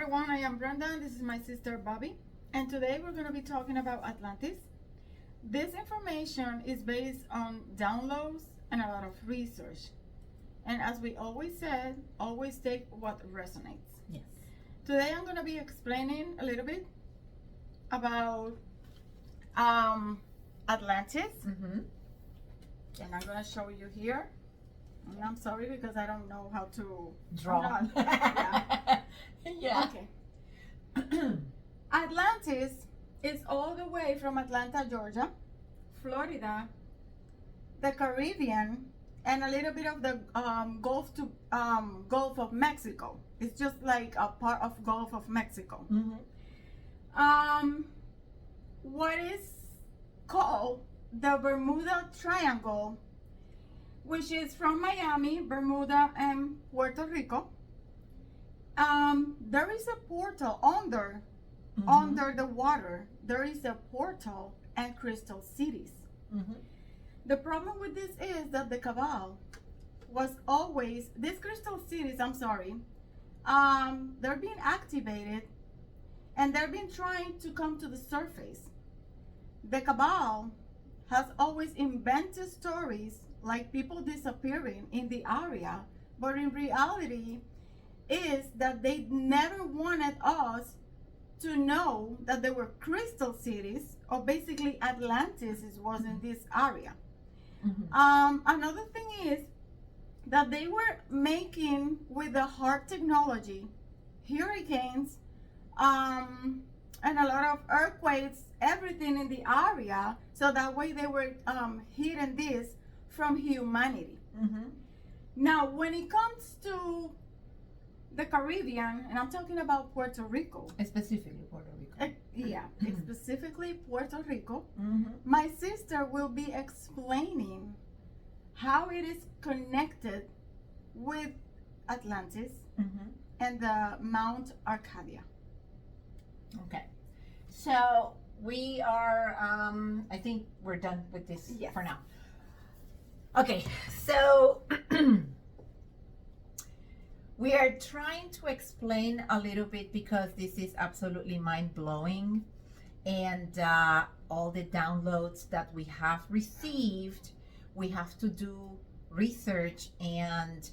everyone, I am Brenda. This is my sister Bobby, and today we're going to be talking about Atlantis. This information is based on downloads and a lot of research. And as we always said, always take what resonates. Yes. Today I'm going to be explaining a little bit about Atlantis. Mm-hmm. And I'm going to show you here. And I'm sorry because I don't know how to Draw. Yeah. Yeah. Okay. Atlantis is all the way from Atlanta, Georgia, Florida, the Caribbean, and a little bit of the Gulf of Mexico. It's just like a part of Gulf of Mexico. Mm-hmm. What is called the Bermuda Triangle, which is from Miami, Bermuda, and Puerto Rico. There is a portal under the water. There is a portal and crystal cities. Mm-hmm. The problem with this is that the cabal was always these crystal cities. They're being activated, and they're being trying to come to the surface. The cabal has always invented stories like people disappearing in the area, but in reality is that they never wanted us to know that there were crystal cities, or basically Atlantis was in this area. Mm-hmm. Another thing is that they were making, with the hard technology, hurricanes, and a lot of earthquakes, everything in the area, so that way they were hiding this from humanity. Mm-hmm. Now, when it comes to the Caribbean, and I'm talking about Puerto Rico. Specifically Puerto Rico. Specifically Puerto Rico. Mm-hmm. My sister will be explaining how it is connected with Atlantis Mm-hmm. and the Mount Arcadia. Okay. So we are, I think we're done with this Yes. for now. Okay, so we are trying to explain a little bit because this is absolutely mind-blowing, and all the downloads that we have received, we have to do research, and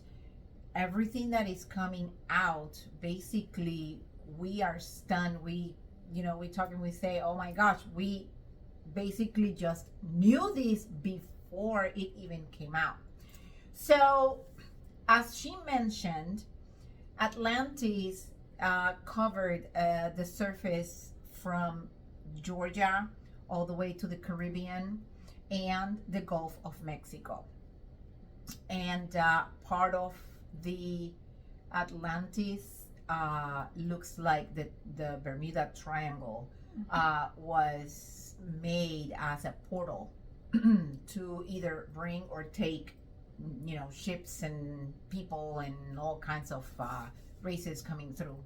everything that is coming out, basically we are stunned. We talk and we say, oh my gosh, we basically just knew this before it even came out. So as she mentioned, Atlantis covered the surface from Georgia all the way to the Caribbean and the Gulf of Mexico. And part of the Atlantis looks like the Bermuda Triangle was made as a portal to either bring or take ships and people and all kinds of races coming through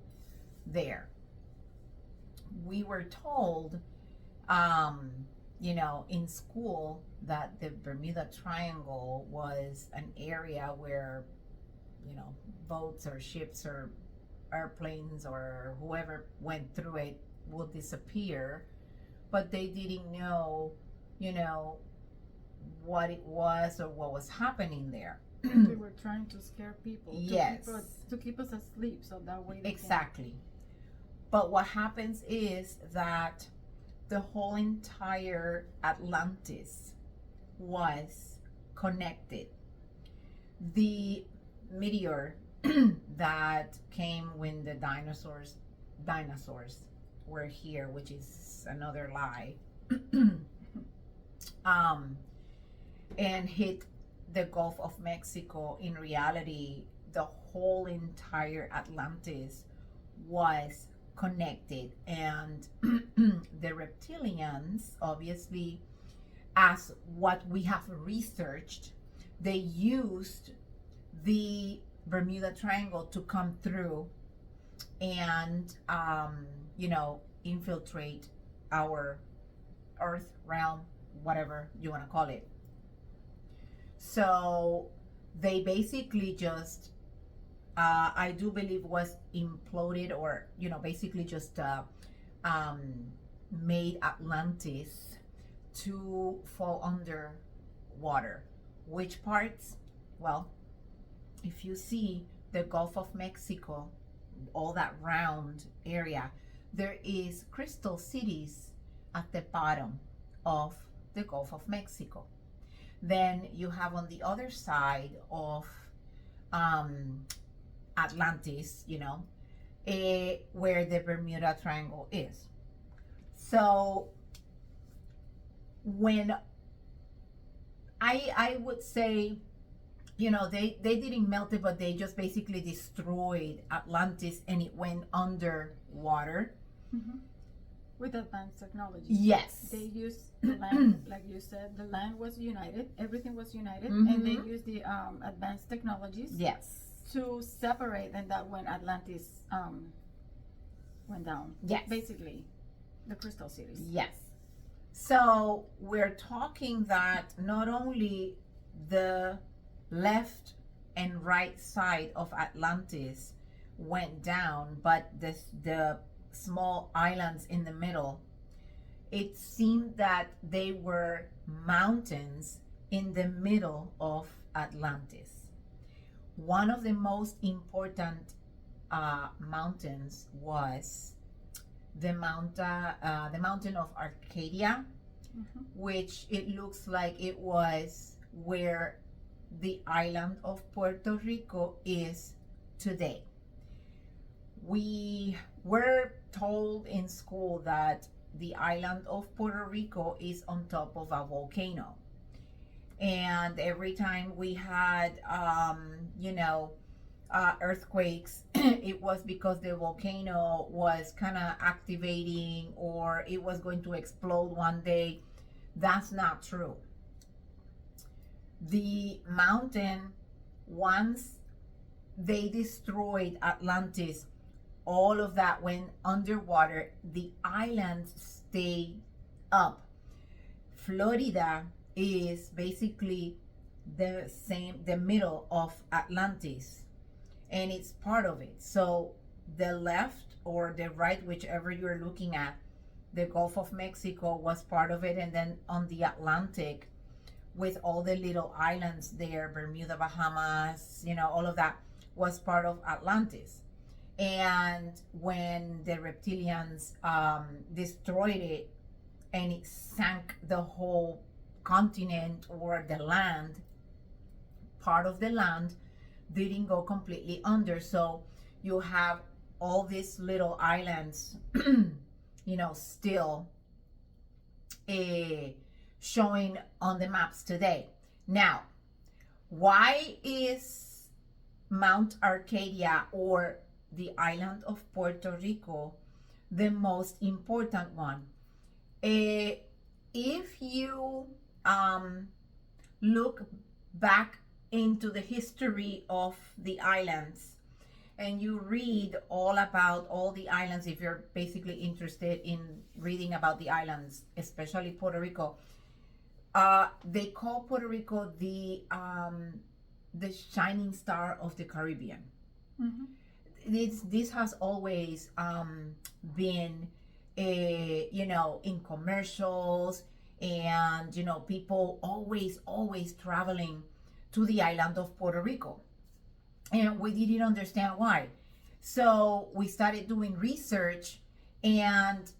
there. We were told in school that the Bermuda Triangle was an area where boats or ships or airplanes or whoever went through it would disappear, but they didn't know what it was or what was happening there. They were trying to scare people. Yes. To keep us asleep, so that way they Exactly. But what happens is that the whole entire Atlantis was connected. The meteor that came when the dinosaurs were here, which is another lie, and hit the Gulf of Mexico. In reality, the whole entire Atlantis was connected, and the reptilians, obviously, as what we have researched, they used the Bermuda Triangle to come through and infiltrate our earth realm, whatever you want to call it. So they basically just I do believe was imploded, or basically just um, made Atlantis to fall under water. Which parts? Well, if you see the Gulf of Mexico, all that round area, there is crystal cities at the bottom of the Gulf of Mexico. Then you have on the other side of um, Atlantis, where the Bermuda Triangle is. So when I would say, they didn't melt it, but they just basically destroyed Atlantis and it went underwater. Mm-hmm. With advanced technology. Yes. They used the land, like you said, the land was united, everything was united, Mm-hmm. and they used the advanced technologies Yes. to separate, and that when Atlantis went down. Yes. Basically, the crystal cities. Yes. So we're talking that not only the left and right side of Atlantis went down, but the small islands in the middle, it seemed that they were mountains in the middle of Atlantis. One of the most important mountains was the mountain of Arcadia, Mm-hmm. which it looks like it was where the island of Puerto Rico is today. We were told in school that the island of Puerto Rico is on top of a volcano. And every time we had, earthquakes, it was because the volcano was kind of activating or it was going to explode one day. That's not true. The mountain, once they destroyed Atlantis, all of that went underwater. The islands stayed up. Florida is basically the middle of Atlantis, and it's part of it. So the left or the right, whichever you're looking at, the Gulf of Mexico was part of it, and then on the Atlantic, with all the little islands there, Bermuda, Bahamas, all of that was part of Atlantis. And when the reptilians destroyed it and it sank the whole continent or the land, part of the land didn't go completely under. So you have all these little islands, still showing on the maps today. Now, why is Mount Arcadia or the island of Puerto Rico the most important one? If you look back into the history of the islands and you read all about all the islands, if you're basically interested in reading about the islands, especially Puerto Rico, they call Puerto Rico the shining star of the Caribbean. Mm-hmm. This has always been in commercials, and people always traveling to the island of Puerto Rico, and we didn't understand why. So we started doing research, and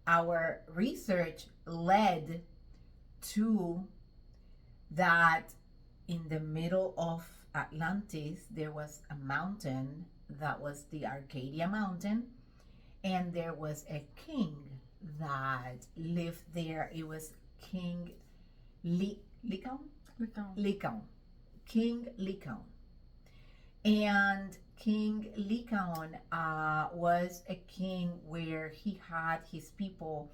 our research led to that in the middle of Atlantis there was a mountain that was the Arcadia Mountain, and there was a king that lived there. It was King Licon? King Licon. And King Licon was a king where he had his people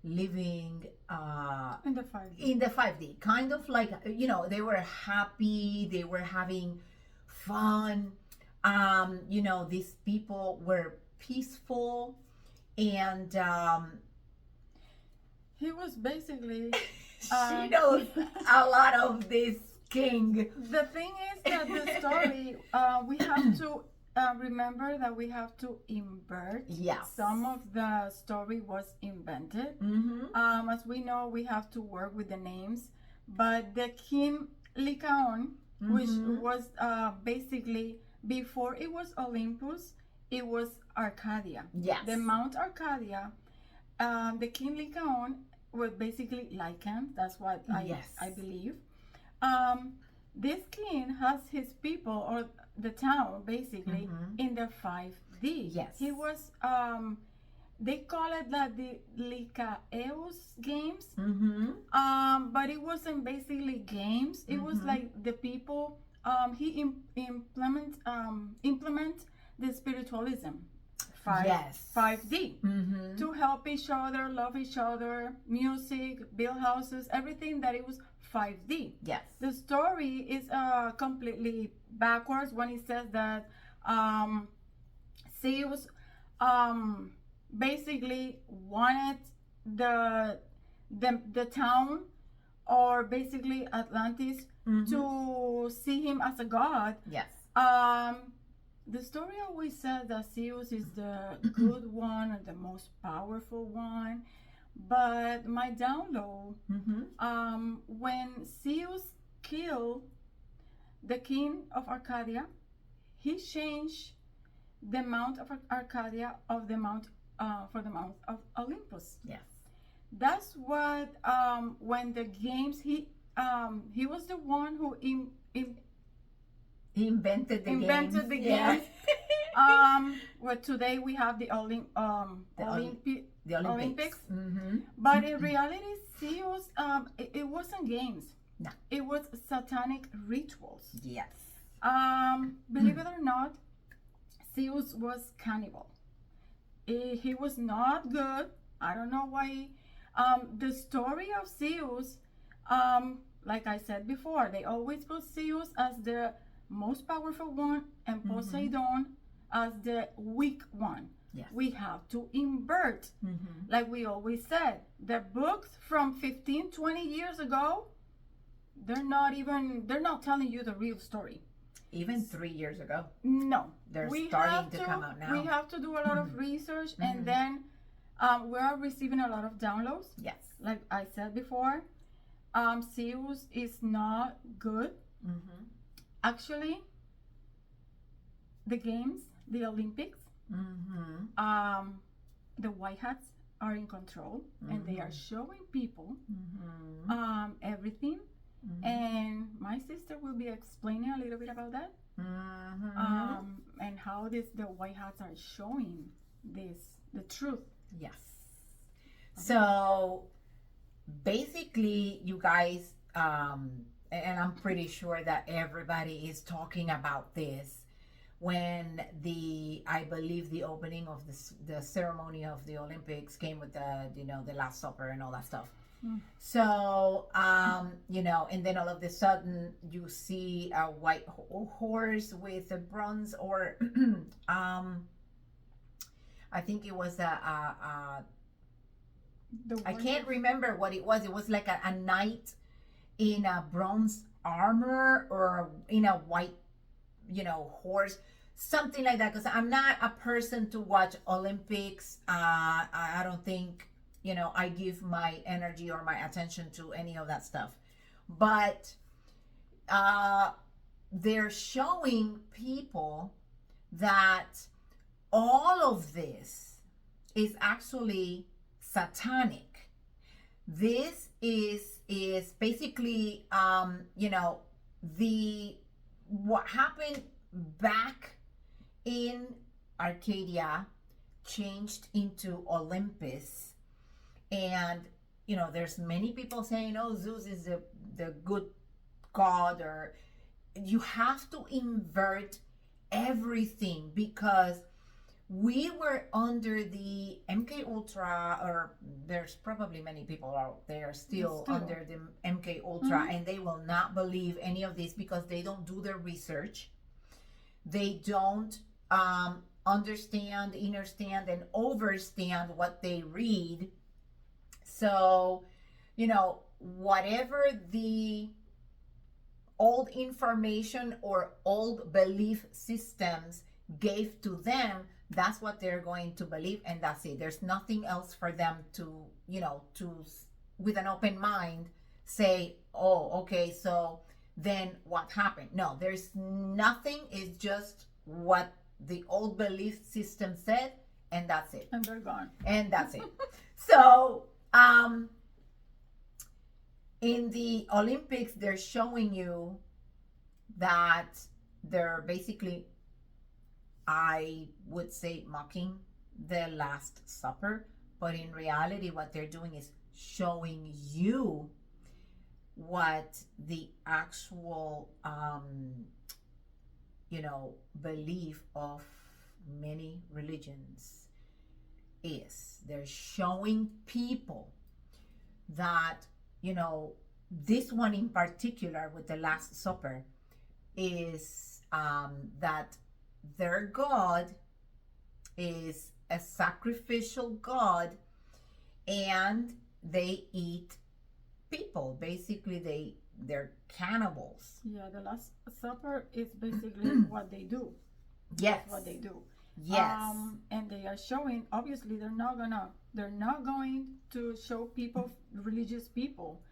living in the 5D. in the 5D, kind of like, they were happy, they were having fun. These people were peaceful, and he was basically she knows a lot of this king. The thing is that the story, we have to remember that we have to invert. Yes. Some of the story was invented. As we know, we have to work with the names. But the King Lycaon, which was basically, before it was Olympus, it was Arcadia. Yes. The Mount Arcadia. The King Lycaon was basically Lycan. That's what I believe. This king has his people, or the town basically, in the 5D. Yes. He was they call it like the Lycaeus games. But it wasn't basically games. It was like the people he implement the spiritualism. 5D to help each other, love each other, music, build houses, everything that it was 5D. Yes. The story is completely backwards when it says that Zeus basically wanted the town, or basically Atlantis, to see him as a god. Yes. The story always says that Zeus is the good one or the most powerful one. But my download, when Zeus killed the king of Arcadia, he changed the Mount of Arcadia of the Mount for the Mount of Olympus. Yes. That's what when the games he was the one who He invented the games. Yeah. Well, today we have the Olympics. But in reality, Zeus, it wasn't games. No. It was satanic rituals. Yes. Believe it or not, Zeus was cannibal. He was not good. I don't know why. The story of Zeus, like I said before, they always put Zeus as the most powerful one and Poseidon as the weak one. Yes. We have to invert. Like we always said, the books from 15, 20 years ago, they're not telling you the real story. Even 3 years ago. No. They're starting to come out now. We have to do a lot of research, and then we are receiving a lot of downloads. Yes. Like I said before, Zeus is not good. Actually, the games, the Olympics, the white hats are in control, and they are showing people everything. And my sister will be explaining a little bit about that, and how the white hats are showing the truth. Yes. So basically, you guys, and I'm pretty sure that everybody is talking about this when I believe the opening of the ceremony of the Olympics came with the Last Supper and all that stuff. So, and then all of a sudden you see a white horse with a bronze, or I think it was I can't remember what it was. It was like a knight in a bronze armor, or in a white, horse, something like that. Because I'm not a person to watch Olympics. I don't think, I give my energy or my attention to any of that stuff. But they're showing people that all of this is actually satanic. This is basically what happened back in Arcadia changed into Olympus. And there's many people saying, oh, Zeus is the good god, or you have to invert everything, because we were under the MK Ultra, or there's probably many people out there still under the MK Ultra, and they will not believe any of this because they don't do their research. They don't understand, understand, and overstand what they read. So, whatever the old information or old belief systems gave to them, that's what they're going to believe, and that's it. There's nothing else for them to, with an open mind, say, oh, okay, so then what happened? No, there's nothing. It's just what the old belief system said, and that's it. And they're gone. And that's it. So, in the Olympics, they're showing you that they're basically, I would say, mocking the Last Supper. But in reality, what they're doing is showing you what the actual, belief of many religions is. They're showing people that, this one in particular with the Last Supper is that their God is a sacrificial God, and they eat people. Basically, they're cannibals. Yeah, the Last Supper is basically what they do. Yes. That's what they do. Yes. And they are showing, obviously they're not going to show people, religious people.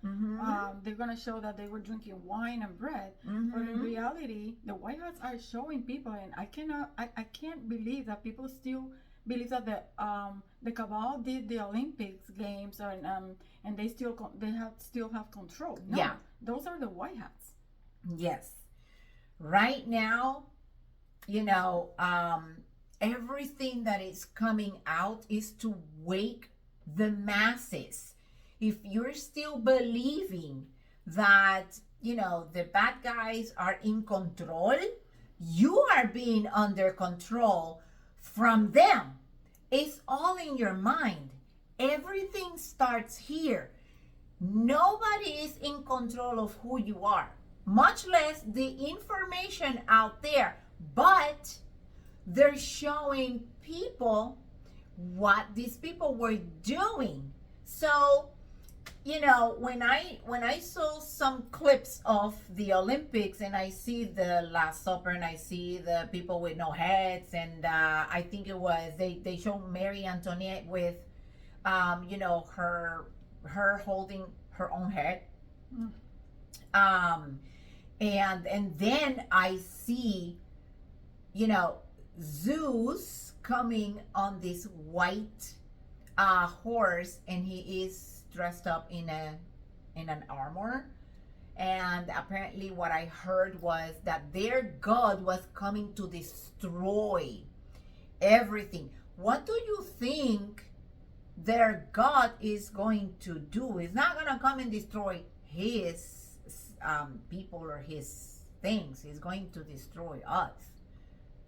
They're gonna show that they were drinking wine and bread. But in reality, the White Hats are showing people, and I can't believe that people still believe that the cabal did the Olympics games, and they still have control. No, Yeah, those are the White Hats. yes. Right now, everything that is coming out is to wake the masses. If you're still believing that, the bad guys are in control, you are being under control from them. It's all in your mind. Everything starts here. Nobody is in control of who you are, much less the information out there. But they're showing people what these people were doing. So, when I saw some clips of the Olympics, and I see the Last Supper, and I see the people with no heads, and I think it was they show Mary Antoinette with her holding her own head. And then I see Zeus coming on this white horse, and he is dressed up in an armor. And apparently what I heard was that their God was coming to destroy everything. What do you think their God is going to do? He's not going to come and destroy his people or his things. He's going to destroy us,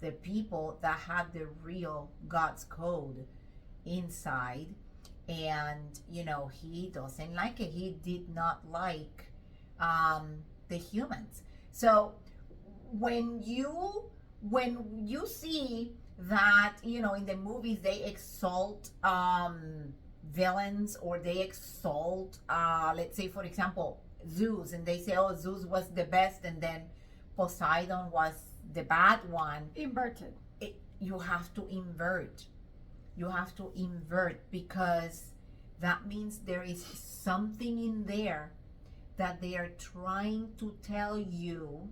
the people that have the real God's code inside. And he doesn't like it. He did not like the humans. So when you see that in the movies they exalt villains, or they exalt let's say, for example, Zeus, and they say, oh, Zeus was the best, and then Poseidon was the bad one. Inverted. You have to invert. You have to invert, because that means there is something in there that they are trying to tell you,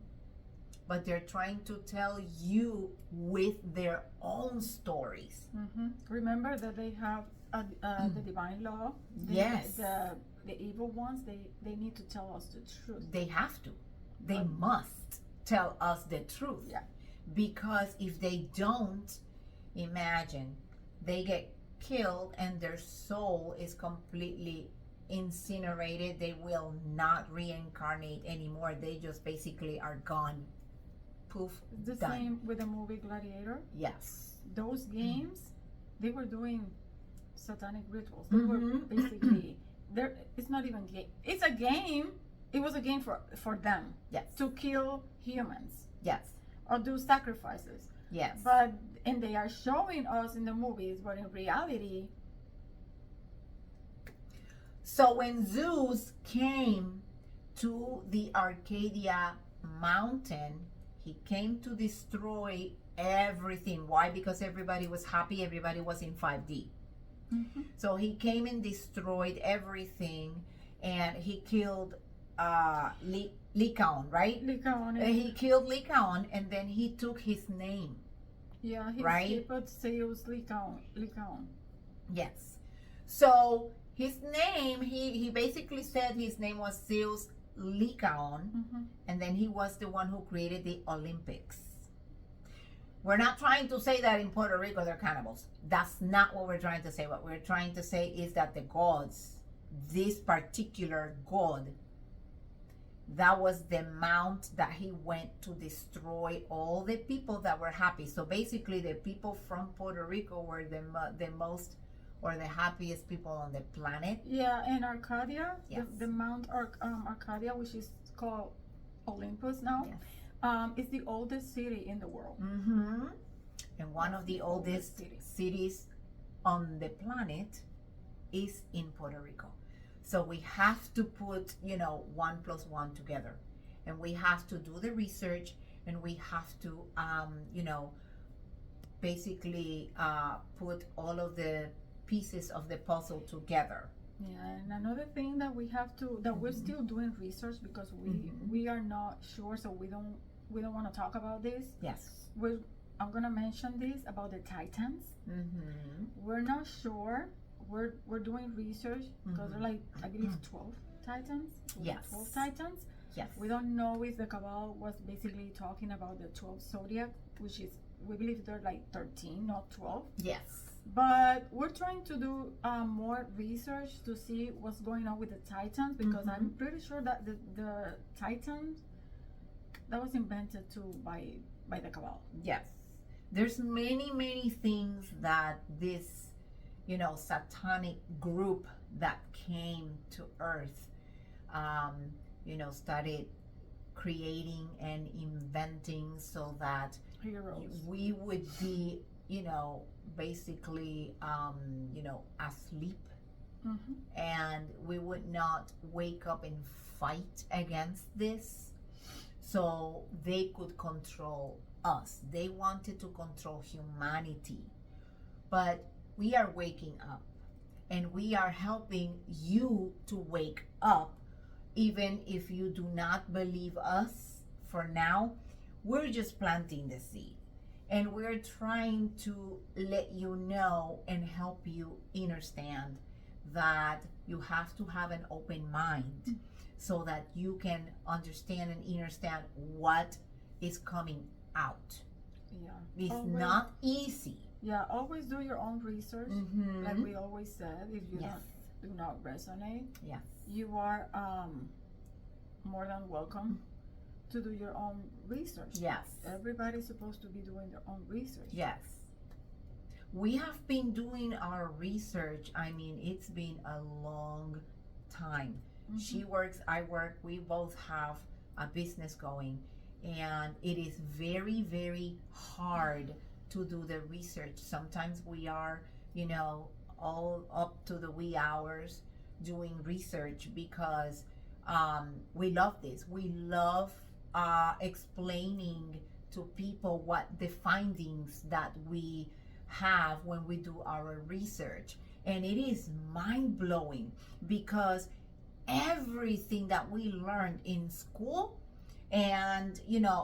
but they're trying to tell you with their own stories. Remember that they have the divine law. Yes. The evil ones, they need to tell us the truth. They have to. They must tell us the truth. Yeah. Because if they don't, imagine, they get killed and their soul is completely incinerated. They will not reincarnate anymore. They just basically are gone. Poof. The done. same with the movie Gladiator. Yes. Those games, they were doing satanic rituals. They were basically there. It's not even game. It's a game. It was a game for them. Yes. To kill humans. Yes. Or do sacrifices. Yes. And they are showing us in the movies, but in reality. So when Zeus came to the Arcadia mountain, he came to destroy everything. Why? Because everybody was happy, everybody was in 5D. So he came and destroyed everything, and he killed Lycaon, right? Lycaon. He killed Lycaon, and then he took his name. Yeah, he Right? put Zeus Lycaon. Yes. So his name, he basically said his name was Zeus Lycaon, and then he was the one who created the Olympics. We're not trying to say that in Puerto Rico they're cannibals. That's not what we're trying to say. What we're trying to say is that the gods, this particular god, that was the mount that he went to destroy all the people that were happy. So basically the people from Puerto Rico were the most, or the happiest people on the planet. Yeah, and Arcadia, Yes. the Mount Arcadia, which is called Olympus now, Yes. is the oldest city in the world. And one of the oldest cities on the planet is in Puerto Rico. So we have to put, 1 + 1 together, and we have to do the research, and we have to, basically put all of the pieces of the puzzle together. Yeah, and another thing that we have to, that we're still doing research because we are not sure, so we don't want to talk about this. Yes. I'm gonna mention this about the Titans. We're not sure. We're doing research because there are like, I believe, 12 Titans. Yes. 12 Titans. Yes. We don't know if the Cabal was basically talking about the 12 zodiac, which is, we believe they're like 13, not 12. Yes. But we're trying to do more research to see what's going on with the Titans, because I'm pretty sure that the Titans, that was invented too by the Cabal. Yes. There's many things that this, satanic group that came to Earth, started creating and inventing so that Heroes. we would be, basically, asleep, and we would not wake up and fight against this, so they could control us. They wanted to control humanity, but we are waking up, and we are helping you to wake up. Even if you do not believe us for now, we're just planting the seed, and we're trying to let you know and help you understand that you have to have an open mind so that you can understand and understand what is coming out. Yeah. It's Always. not easy. Yeah, always do your own research. Like we always said, if you do not resonate, Yes. you are more than welcome to do your own research. Yes. Everybody's supposed to be doing their own research. Yes. We have been doing our research. I mean, it's been a long time. She works, I work, we both have a business going, and it is very hard to do the research. Sometimes we are, all up to the wee hours doing research because we love this. We love explaining to people what the findings that we have when we do our research. And it is mind-blowing because everything that we learned in school and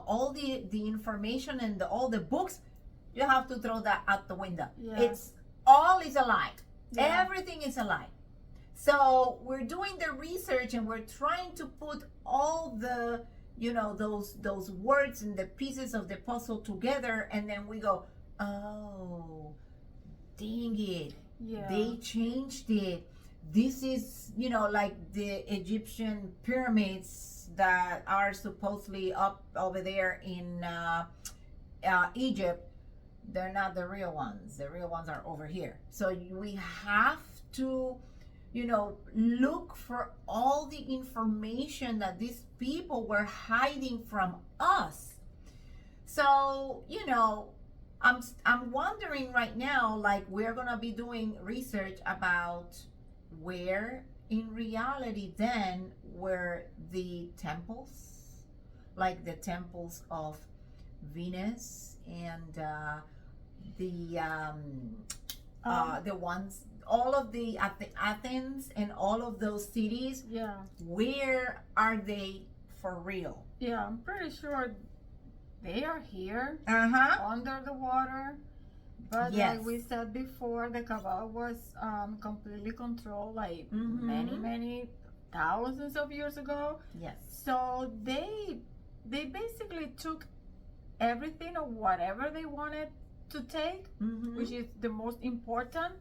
all the information and all the books, you have to throw that out the window. It's all is a lie. Everything is a lie. So we're doing the research, and we're trying to put all the those words and the pieces of the puzzle together, and then we go, oh, dang it, they changed it. This is like the Egyptian pyramids that are supposedly up over there in Egypt. They're not the real ones. The real ones are over here. So we have to look for all the information that these people were hiding from us. So I'm wondering right now, like, we're gonna be doing research about where in reality then were the temples, like the temples of Venus and the ones, all of the Athens and all of those cities. Yeah. Where are they for real? Yeah, I'm pretty sure they are here Uh-huh. under the water. But Yes. like we said before, the cabal was completely controlled like Mhm. many thousands of years ago. Yes. So they basically took everything or whatever they wanted to take, Mhm. which is the most important.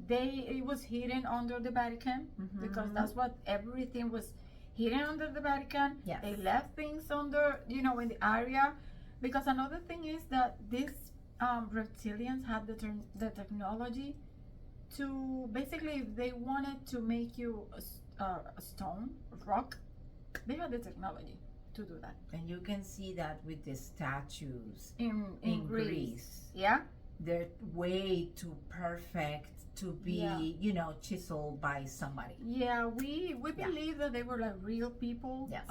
It was hidden under the Vatican because Mhm. that's what everything was hidden under the Vatican. Yes. They left things under, in the area, because another thing is that these reptilians had the technology to basically, if they wanted to make you a stone, a rock, they had the technology to do that. And you can see that with the statues In Greece. Yeah. They're way too perfect to be, Yeah. chiseled by somebody. Yeah, we Yeah. believe that they were like real people. Yes.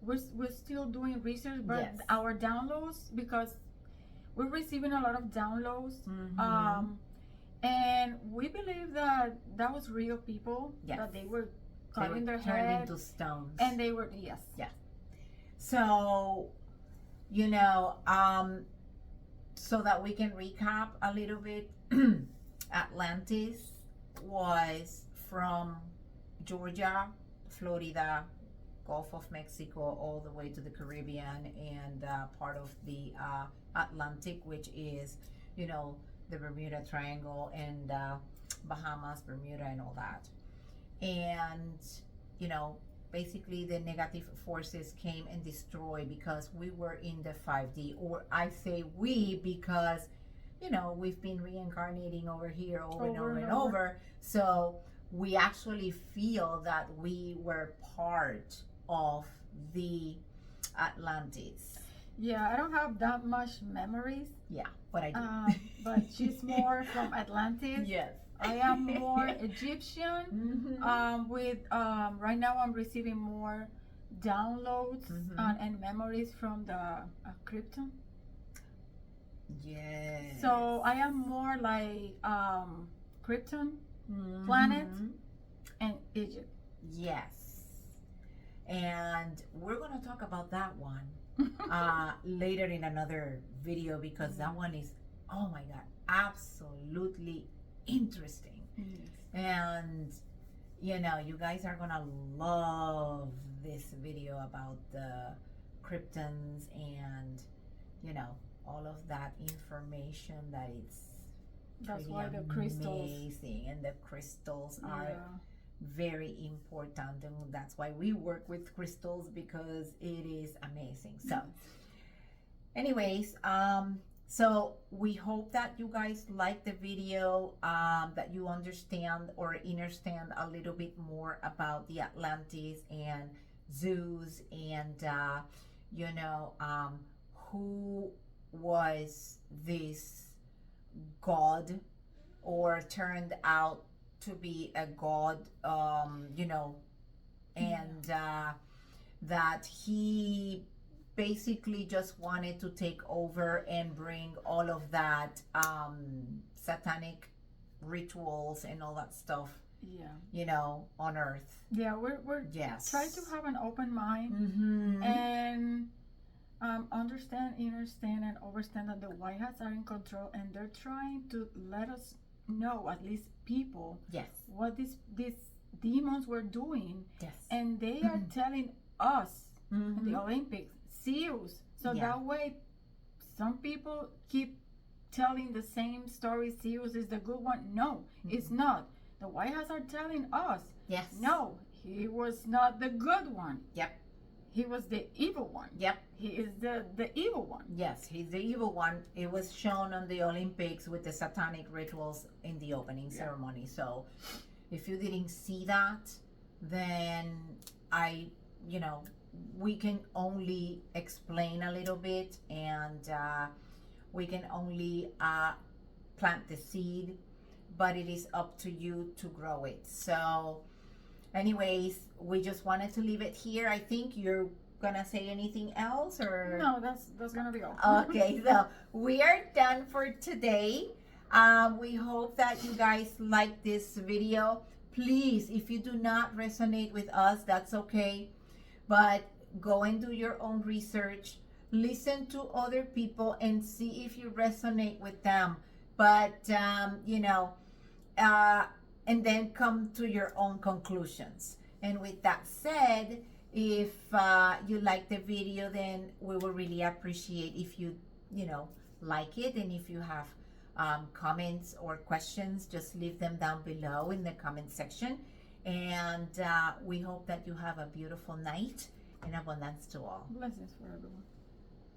We're still doing research, but Yes. our downloads, because we're receiving a lot of downloads, Mhm. and we believe that was real people. Yes. That they were They cutting were their turned head, into stones. and they were yes. So, so that we can recap a little bit, Atlantis was from Georgia, Florida, Gulf of Mexico, all the way to the Caribbean and part of the Atlantic, which is, the Bermuda Triangle and Bahamas, Bermuda, and all that. And, basically the negative forces came and destroyed because we were in the 5D, or I say we because we've been reincarnating over here over and over. So we actually feel that we were part of the Atlantis. Yeah, I don't have that much memories. Yeah, but I do. But she's more from Atlantis. Yes. I am more Egyptian. Mhm. With right now I'm receiving more downloads and memories from the Krypton. Yes. So I am more like Krypton, Mhm. planet, and Egypt. Yes. And we're gonna talk about that one later in another video because that one is, oh my god, absolutely interesting. And you guys are gonna love this video about the Kryptons and all of that information that That's pretty why the crystals. amazing, and the crystals are Yeah. very important, and that's why we work with crystals, because it is amazing. So anyways, so we hope that you guys like the video, that you understand a little bit more about the Atlantis and Zeus, and who was this god, or turned out to be a god, and that he basically just wanted to take over and bring all of that satanic rituals and all that stuff, on Earth. Yeah, we're Yes. trying to have an open mind Mm-hmm. and understand, and understand that the White Hats are in control, and they're trying to let us know, at least people, Yes. what these demons were doing, Yes. and they are telling us in Mm-hmm. the Olympics, Zeus. So Yeah. that way, some people keep telling the same story. Zeus is the good one. No, it's not. The White Hats are telling us, Yes. no, he was not the good one. Yep. He was the evil one. Yep. He is the evil one. Yes, he's the evil one. It was shown on the Olympics with the satanic rituals in the opening ceremony. So if you didn't see that, then we can only explain a little bit, and we can only plant the seed, but it is up to you to grow it. So anyways, we just wanted to leave it here. I think you're gonna say anything else, or No, that's gonna be all. okay, so we are done for today. We hope that you guys like this video. Please, if you do not resonate with us, that's okay, but go and do your own research, listen to other people and see if you resonate with them, but and then come to your own conclusions. And with that said, if you like the video, then we will really appreciate if you like it, and if you have comments or questions, just leave them down below in the comment section. And we hope that you have a beautiful night and abundance to all. Blessings for everyone.